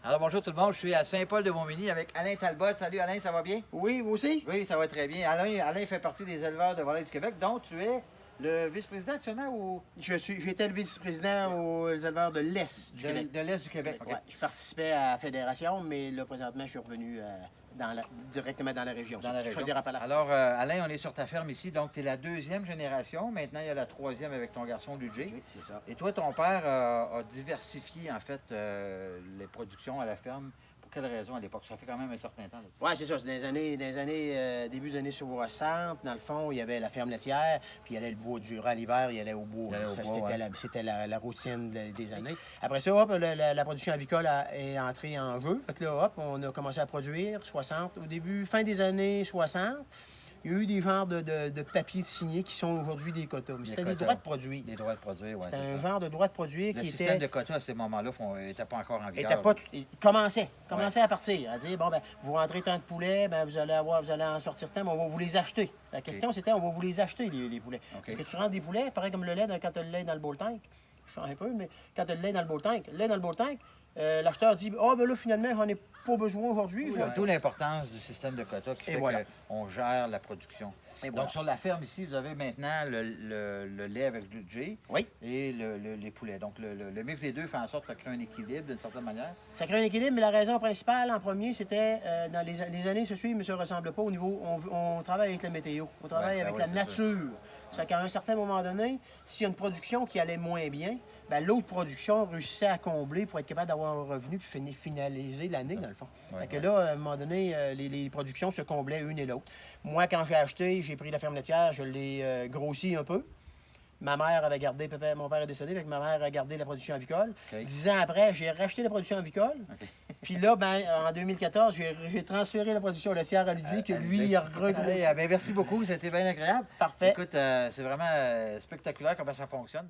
Alors bonjour tout le monde, je suis à Saint-Paul-de-Montmagny avec Alain Talbot. Salut Alain, ça va bien? Oui, vous aussi? Oui, ça va très bien. Alain fait partie des éleveurs de volailles du Québec, donc tu es le vice-président actuellement ou J'étais le vice-président aux éleveurs de l'Est du Québec. de l'Est du Québec? OK. Ouais, je participais à la fédération, mais là, présentement, je suis revenu directement dans la région. Dans la région. Chaudière-Appalaches. Alors Alain, on est sur ta ferme ici, donc tu es la deuxième génération. Maintenant, il y a la troisième avec ton garçon Ludger. Oui, c'est ça. Et toi, ton père a diversifié en fait les productions à la ferme. Pour quelle raison à l'époque? Ça fait quand même un certain temps. Oui, c'est ça. C'est début des années 60, dans le fond, il y avait la ferme laitière, puis il y avait le bois durant l'hiver, il y allait au bois. Il allait au Ça, bois, ouais. c'était la routine des années. Après ça, hop, la production avicole est entrée en jeu. Fait que là, hop, on a commencé à produire 60. Au début, fin des années 60, il y a eu des genres de papiers signés qui sont aujourd'hui des quotas. Mais c'était des droits de produire. Des droits de produire, oui. C'était un genre de droit de produire Le qui système de quotas à ce moment-là n'était pas encore en vigueur. il commençait à partir, à dire, bon, ben, vous rentrez tant de poulets, ben, vous allez en sortir tant, mais on va vous les acheter. La question, c'était, on va vous les acheter, les poulets. OK. Parce que tu rentres des poulets, pareil comme le lait, quand tu as le lait dans le bowl tank, je change un peu, mais quand tu as le lait dans le bowl tank, l'acheteur dit, ah, ben là, finalement, j'en ai pas besoin aujourd'hui. D'où l'importance du système de quotas qui fait qu'on gère la production. Et Donc, voilà. sur la ferme ici, vous avez maintenant le lait avec du Ludger Oui. et les poulets. Donc, le mix des deux fait en sorte que ça crée un équilibre d'une certaine manière. Ça crée un équilibre, mais la raison principale, en premier, c'était, dans les années se suivent, mais ça ne ressemble pas au niveau, on travaille avec la météo, on travaille avec la nature. Ça fait qu'à un certain moment donné, s'il y a une production qui allait moins bien, ben, l'autre production réussissait à combler pour être capable d'avoir un revenu puis finaliser l'année, dans le fond. Fait que là, à un moment donné, les productions se comblaient une et l'autre. Moi, quand j'ai acheté, j'ai pris la ferme laitière, je l'ai grossi un peu. Ma mère avait gardé, mon père est décédé, fait que ma mère a gardé la production avicole. OK. 10 ans après, j'ai racheté la production avicole. OK. Puis là, ben, en 2014, j'ai transféré la production laitière à Ludger, que lui, il a regrossi. Merci beaucoup, c'était bien agréable. Parfait. Écoute, c'est vraiment spectaculaire comment ça fonctionne.